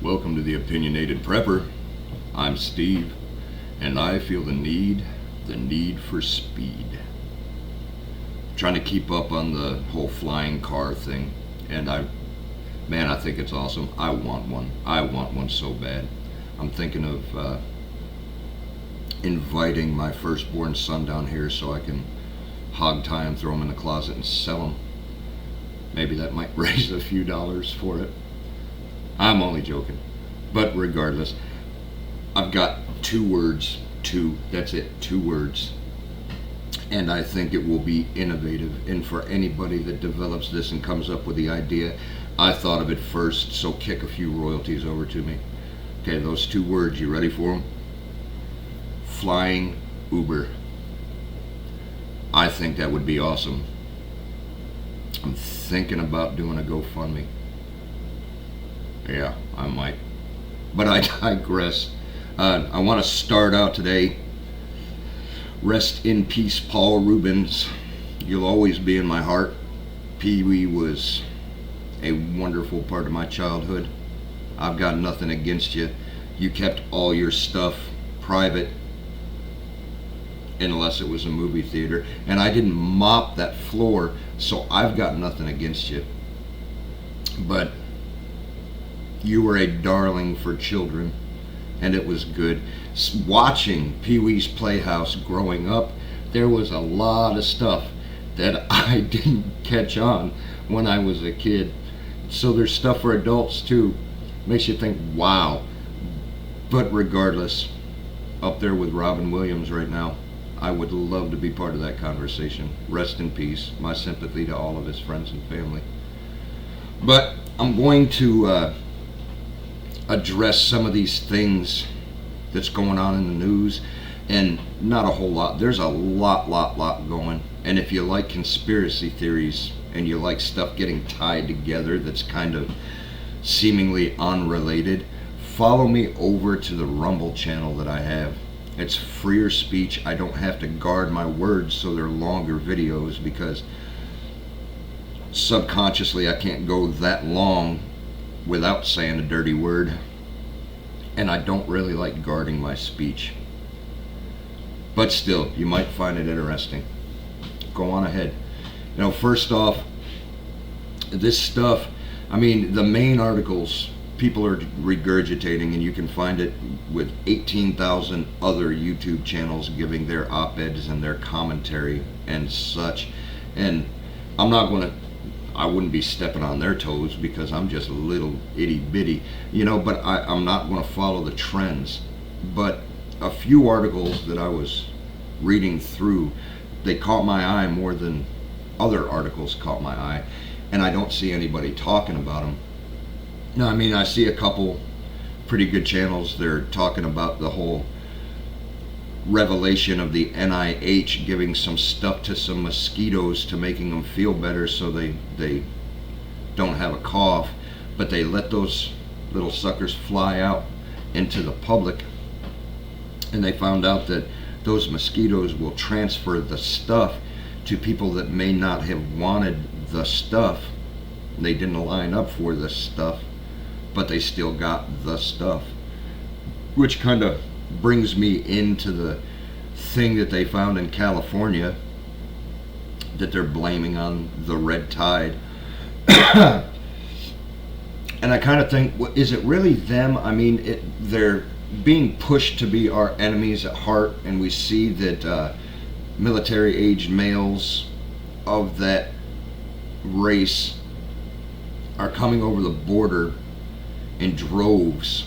Welcome to the Opinionated Prepper. I'm Steve, and I feel the need for speed. Trying to keep up on the whole flying car thing, and I think it's awesome. I want one so bad. I'm thinking of inviting my firstborn son down here so I can hog tie him, throw him in the closet, and sell him. Maybe that might raise a few dollars for it. I'm only joking. But regardless, I've got two words. That's it, 2 words. And I think it will be innovative. And for anybody that develops this and comes up with the idea, I thought of it first, so kick a few royalties over to me. Okay, those 2 words, you ready for them? Flying Uber. I think that would be awesome. I'm thinking about doing a GoFundMe. Yeah, I might. But I digress. I want to start out today. Rest in peace, Paul Reubens. You'll always be in my heart. Pee-wee was a wonderful part of my childhood. I've got nothing against you. You kept all your stuff private, unless it was a movie theater. And I didn't mop that floor, so I've got nothing against you. But you were a darling for children, and it was good. Watching Pee-wee's Playhouse growing up, there was a lot of stuff that I didn't catch on when I was a kid. So there's stuff for adults too. Makes you think, wow. But regardless, up there with Robin Williams right now, I would love to be part of that conversation. Rest in peace. My sympathy to all of his friends and family. But I'm going to address some of these things that's going on in the news, and not a whole lot. There's a lot going. And if you like conspiracy theories and you like stuff getting tied together that's kind of seemingly unrelated, follow me over to the Rumble channel that I have. It's freer speech. I don't have to guard my words, so they're longer videos, because subconsciously I can't go that long without saying a dirty word, and I don't really like guarding my speech. But still, you might find it interesting. Go on ahead. You know, first off, this stuff, I mean, the main articles people are regurgitating, and you can find it with 18,000 other YouTube channels giving their op-eds and their commentary and such. And I wouldn't be stepping on their toes, because I'm just a little itty bitty, but I'm not going to follow the trends. But a few articles that I was reading through, they caught my eye more than other articles caught my eye, and I don't see anybody talking about them. Now, I mean, I see a couple pretty good channels. They're talking about the whole revelation of the NIH giving some stuff to some mosquitoes to making them feel better so they don't have a cough, but they let those little suckers fly out into the public, and they found out that those mosquitoes will transfer the stuff to people that may not have wanted the stuff. They didn't line up for the stuff, but they still got the stuff, which kind of brings me into the thing that they found in California that they're blaming on the red tide. And I kind of think, is it really them? I mean, they're being pushed to be our enemies at heart, and we see that military-aged males of that race are coming over the border in droves,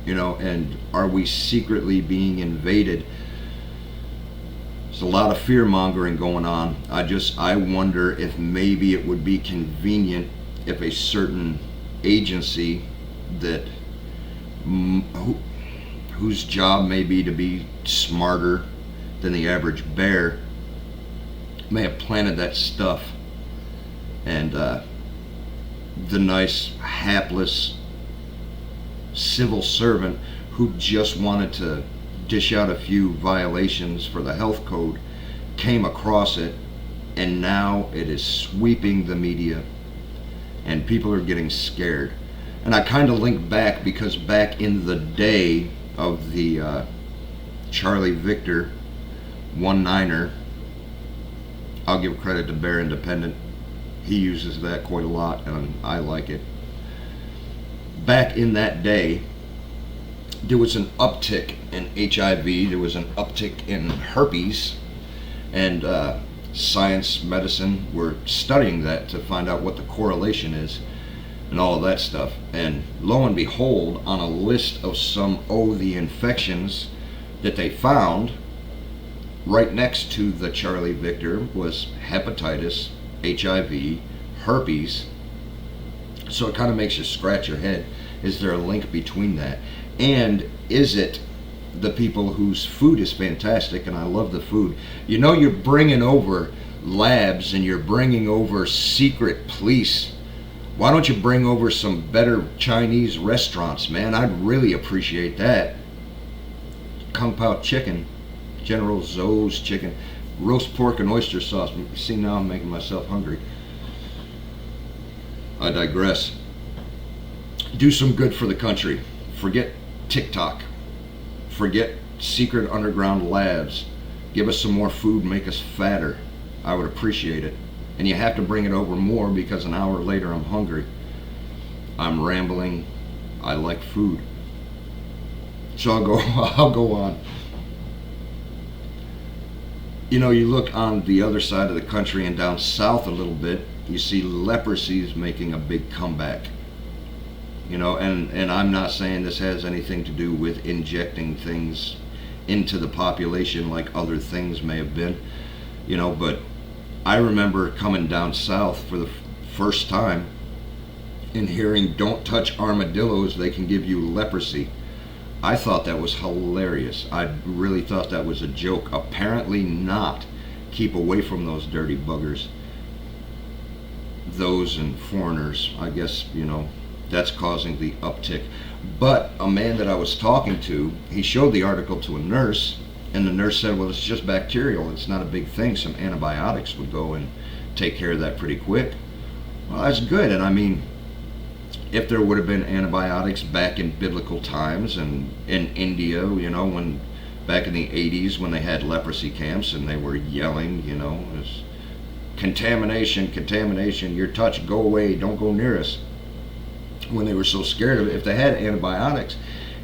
and are we secretly being invaded? There's a lot of fear-mongering going on. I wonder if maybe it would be convenient if a certain agency that whose job may be to be smarter than the average bear may have planted that stuff, and the nice hapless civil servant who just wanted to dish out a few violations for the health code came across it, and now it is sweeping the media, and people are getting scared. And I kind of link back because back in the day of the Charlie Victor 1-9er, I'll give credit to Bear Independent. He uses that quite a lot, and I like it. Back in that day, there was an uptick in HIV, there was an uptick in herpes, and science, medicine were studying that to find out what the correlation is and all of that stuff. And lo and behold, on a list of some of the infections that they found, right next to the Charlie Victor was hepatitis, HIV, herpes. So it kind of makes you scratch your head. Is there a link between that? And is it the people whose food is fantastic, and I love the food? You know, you're bringing over labs and you're bringing over secret police. Why don't you bring over some better Chinese restaurants, man? I'd really appreciate that. Kung Pao chicken, General Tso's chicken, roast pork and oyster sauce. See, now I'm making myself hungry. I digress. Do some good for the country. Forget TikTok. Forget secret underground labs. Give us some more food, make us fatter. I would appreciate it. And you have to bring it over more because an hour later I'm hungry. I'm rambling. I like food. So I'll go on. You know, you look on the other side of the country and down south a little bit, you see leprosy is making a big comeback. You know, and I'm not saying this has anything to do with injecting things into the population like other things may have been, you know, but I remember coming down south for the first time and hearing, don't touch armadillos, they can give you leprosy. I thought that was hilarious. I really thought that was a joke. Apparently not. Keep away from those dirty buggers. Those and foreigners, I guess, you know, that's causing the uptick. But a man that I was talking to, he showed the article to a nurse, and the nurse said, well, it's just bacterial, it's not a big thing. Some antibiotics would go and take care of that pretty quick. Well, that's good. And I mean, if there would have been antibiotics back in biblical times and in India, you know, when back in the 80s when they had leprosy camps and they were yelling, you know, it's contamination, contamination, your touch, go away, don't go near us. When they were so scared of it, if they had antibiotics,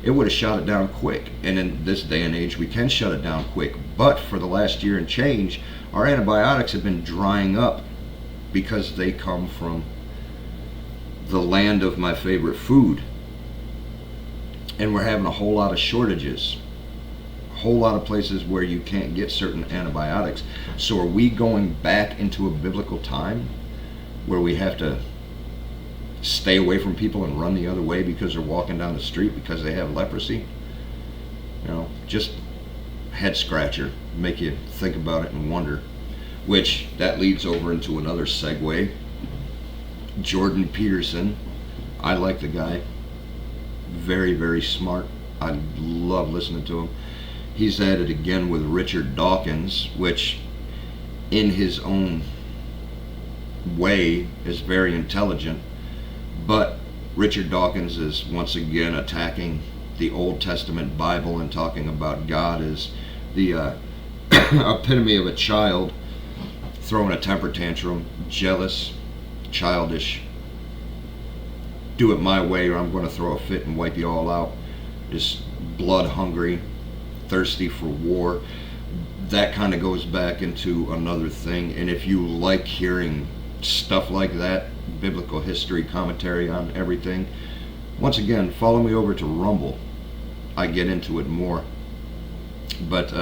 it would have shut it down quick. And in this day and age, we can shut it down quick. But for the last year and change, our antibiotics have been drying up because they come from the land of my favorite food. And we're having a whole lot of shortages. A whole lot of places where you can't get certain antibiotics. So are we going back into a biblical time where we have to stay away from people and run the other way because they're walking down the street because they have leprosy? You know, just head scratcher, make you think about it and wonder. Which that leads over into another segue. Jordan Peterson, I like the guy. Very, very smart. I love listening to him. He's at it again with Richard Dawkins, which in his own way is very intelligent. But Richard Dawkins is once again attacking the Old Testament Bible and talking about God as the epitome of a child throwing a temper tantrum, jealous, childish, do it my way or I'm going to throw a fit and wipe you all out, just blood hungry, thirsty for war. That kind of goes back into another thing. And if you like hearing stuff like that, biblical history, commentary on everything, once again, follow me over to Rumble. I get into it more. But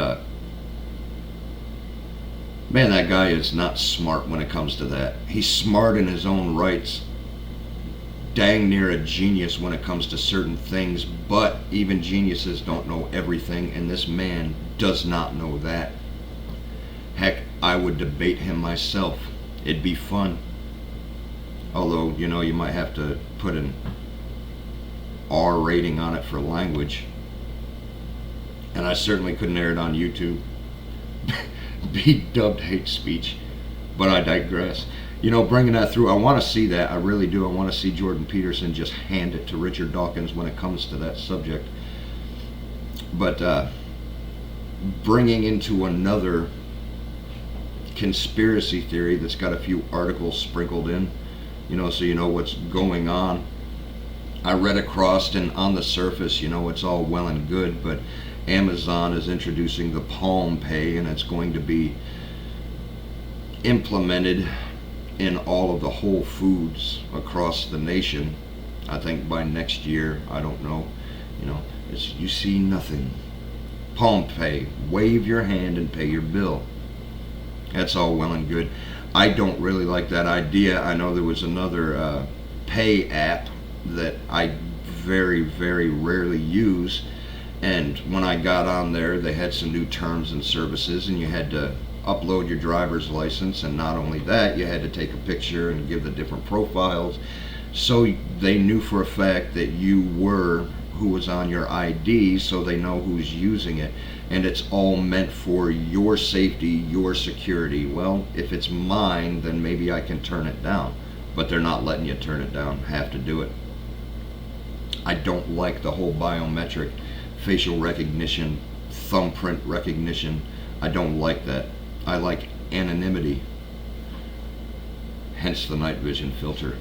man, that guy is not smart when it comes to that. He's smart in his own rights, dang near a genius when it comes to certain things, but even geniuses don't know everything, and this man does not know that. Heck, I would debate him myself. It'd be fun. Although, you know, you might have to put an R rating on it for language. And I certainly couldn't air it on YouTube. Be dubbed hate speech. But I digress. bringing that through, I want to see that. I really do. I want to see Jordan Peterson just hand it to Richard Dawkins when it comes to that subject. But bringing into another conspiracy theory that's got a few articles sprinkled in, so you know what's going on. I read across, and on the surface, it's all well and good, but Amazon is introducing the Palm Pay, and it's going to be implemented in all of the Whole Foods across the nation. I think by next year. I don't know. You see nothing. Palm Pay. Wave your hand and pay your bill. That's all well and good. I don't really like that idea. I know there was another pay app that I very, very rarely use, and when I got on there, they had some new terms and services, and you had to upload your driver's license, and not only that, you had to take a picture and give the different profiles, so they knew for a fact that you were who was on your ID, so they know who's using it, and it's all meant for your safety, your security. Well, if it's mine, then maybe I can turn it down, but they're not letting you turn it down. Have to do it. I don't like the whole biometric facial recognition, thumbprint recognition. I don't like that. I like anonymity, hence the night vision filter.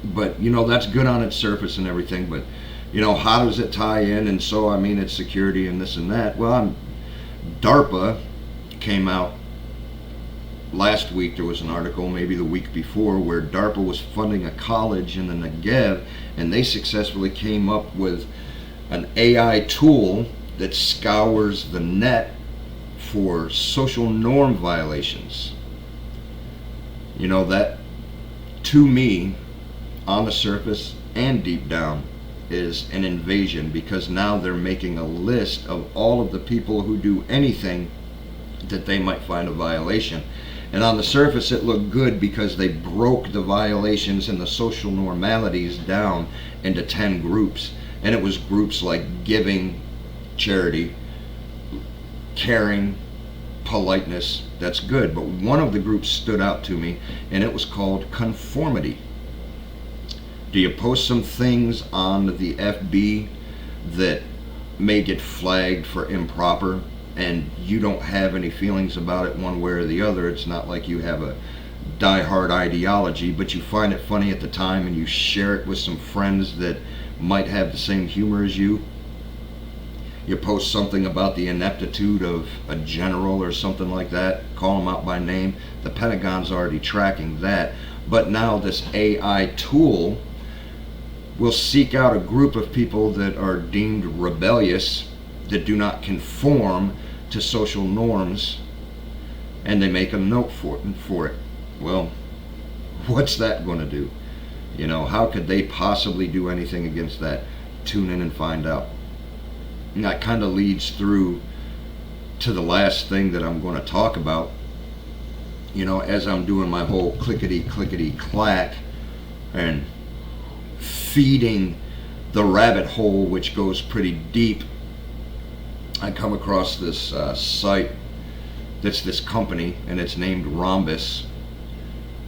But that's good on its surface and everything, but how does it tie in? And so it's security and this and that. Well, DARPA came out last week. There was an article, maybe the week before, where DARPA was funding a college in the Negev, and they successfully came up with an AI tool that scours the net for social norm violations. That, to me, on the surface and deep down, is an invasion, because now they're making a list of all of the people who do anything that they might find a violation. And on the surface it looked good, because they broke the violations and the social normalities down into 10 groups. And it was groups like giving, charity, caring, politeness. That's good. But one of the groups stood out to me, and it was called conformity. Do you post some things on the FB that may get flagged for improper, and you don't have any feelings about it one way or the other? It's not like you have a die-hard ideology, but you find it funny at the time, and you share it with some friends that might have the same humor as you. You post something about the ineptitude of a general or something like that, call them out by name. The Pentagon's already tracking that. But now this AI tool will seek out a group of people that are deemed rebellious, that do not conform to social norms, and they make a note for it. Well, what's that going to do? How could they possibly do anything against that? Tune in and find out. And that kind of leads through to the last thing that I'm going to talk about. As I'm doing my whole clickety clack and feeding the rabbit hole, which goes pretty deep, I come across this site that's this company, and it's named Rhombus.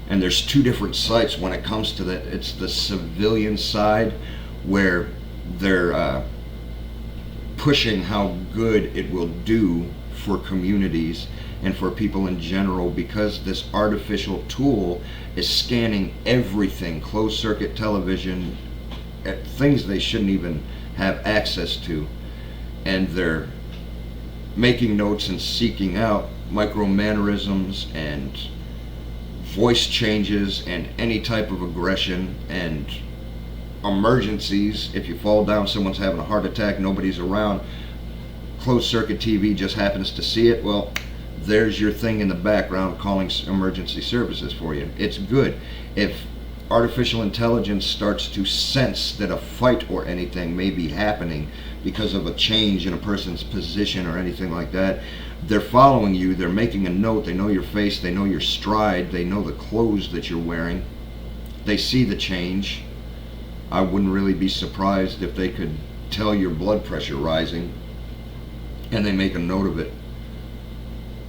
And there's two different sites when it comes to that. It's the civilian side, where they're pushing how good it will do for communities and for people in general, because this artificial tool is scanning everything, closed circuit television, things they shouldn't even have access to, and they're making notes and seeking out micro mannerisms and voice changes and any type of aggression and emergencies. If you fall down, someone's having a heart attack, nobody's around, closed circuit TV just happens to see it, well, there's your thing in the background calling emergency services for you. It's good. If artificial intelligence starts to sense that a fight or anything may be happening because of a change in a person's position or anything like that, they're following you, they're making a note, they know your face, they know your stride, they know the clothes that you're wearing, they see the change. I wouldn't really be surprised if they could tell your blood pressure rising, and they make a note of it.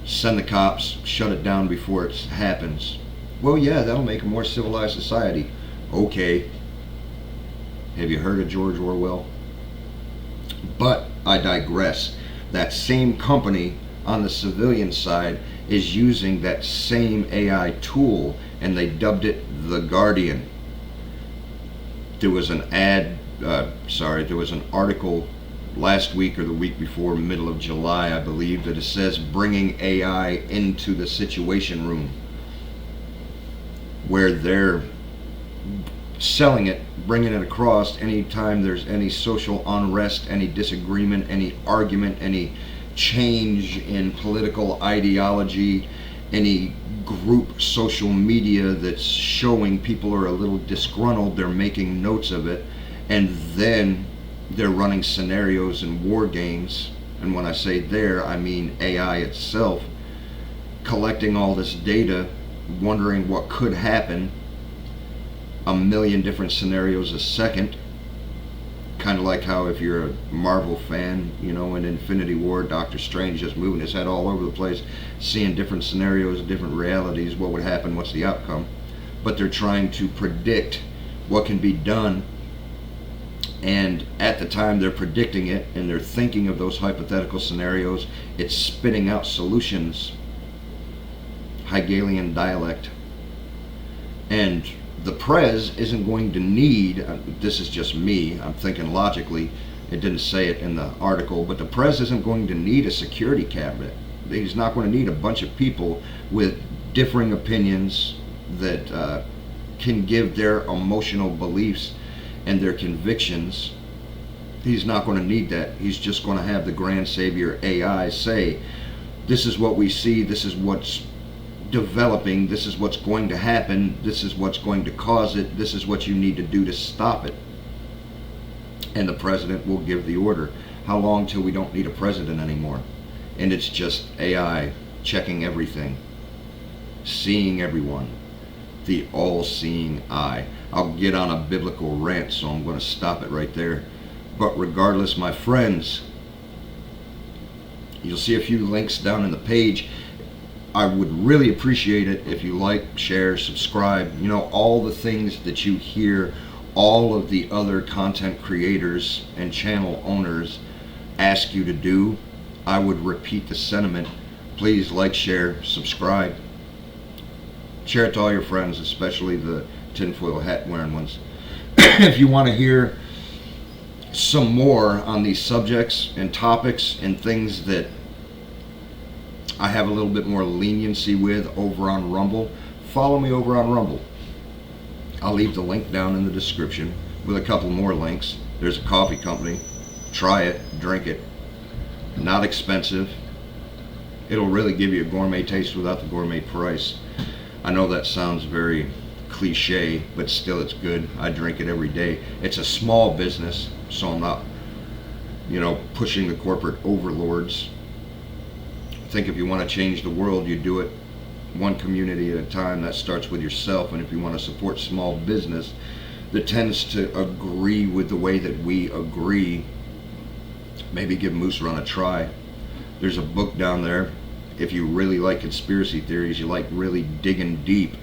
Send the cops, shut it down before it happens. Well, yeah, that'll make a more civilized society. Okay, have you heard of George Orwell? But I digress. That same company on the civilian side is using that same AI tool, and they dubbed it The Guardian. There was an there was an article last week or the week before, middle of July, I believe, that it says bringing AI into the Situation Room, where they're selling it, bringing it across anytime there's any social unrest, any disagreement, any argument, any change in political ideology, any group social media that's showing people are a little disgruntled, they're making notes of it, and then they're running scenarios and war games. And when I say there, I mean AI itself, collecting all this data, wondering what could happen, a million different scenarios a second. Kind of like how if you're a Marvel fan, you know, in Infinity War, Doctor Strange just moving his head all over the place, seeing different scenarios, different realities, what would happen, what's the outcome. But they're trying to predict what can be done, and at the time they're predicting it and they're thinking of those hypothetical scenarios, it's spitting out solutions. Hegelian dialect. And the Prez isn't going to need, this is just me, I'm thinking logically, it didn't say it in the article, but the Prez isn't going to need a security cabinet. He's not going to need a bunch of people with differing opinions that can give their emotional beliefs and their convictions. He's not going to need that. He's just going to have the Grand Savior AI say, this is what we see, this is what's developing, this is what's going to happen, this is what's going to cause it, this is what you need to do to stop it. And the president will give the order. How long till we don't need a president anymore? And it's just AI checking everything, seeing everyone, the all-seeing eye. I'll get on a biblical rant, so I'm going to stop it right there. But regardless, my friends, you'll see a few links down in the page. I would really appreciate it if you like, share, subscribe, you know, all the things that you hear all of the other content creators and channel owners ask you to do. I would repeat the sentiment. Please like, share, subscribe. Share it to all your friends, especially the tinfoil hat wearing ones. If you want to hear some more on these subjects and topics and things that I have a little bit more leniency with over on Rumble, follow me over on Rumble. I'll leave the link down in the description with a couple more links. There's a coffee company. Try it, drink it. Not expensive. It'll really give you a gourmet taste without the gourmet price. I know that sounds very cliche, but still it's good. I drink it every day. It's a small business, so I'm not, you know, pushing the corporate overlords. I think if you want to change the world, you do it one community at a time. That starts with yourself. And if you want to support small business that tends to agree with the way that we agree, maybe give Moose Run a try. There's a book down there. If you really like conspiracy theories, you like really digging deep,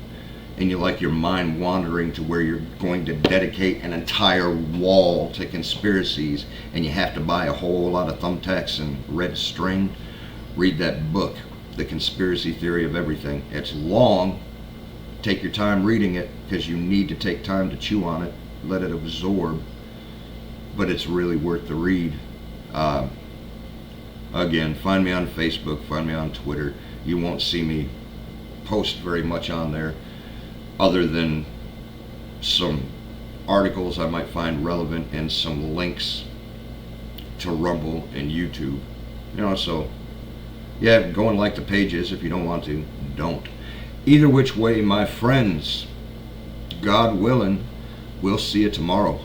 and you like your mind wandering to where you're going to dedicate an entire wall to conspiracies, and you have to buy a whole lot of thumbtacks and red string, read that book, The Conspiracy Theory of Everything. It's long. Take your time reading it, because you need to take time to chew on it, let it absorb, but it's really worth the read. Again, find me on Facebook, find me on Twitter. You won't see me post very much on there, other than some articles I might find relevant and some links to Rumble and YouTube. You know, so yeah, go and like the pages. If you don't want to, don't. Either which way, my friends, God willing, we'll see you tomorrow.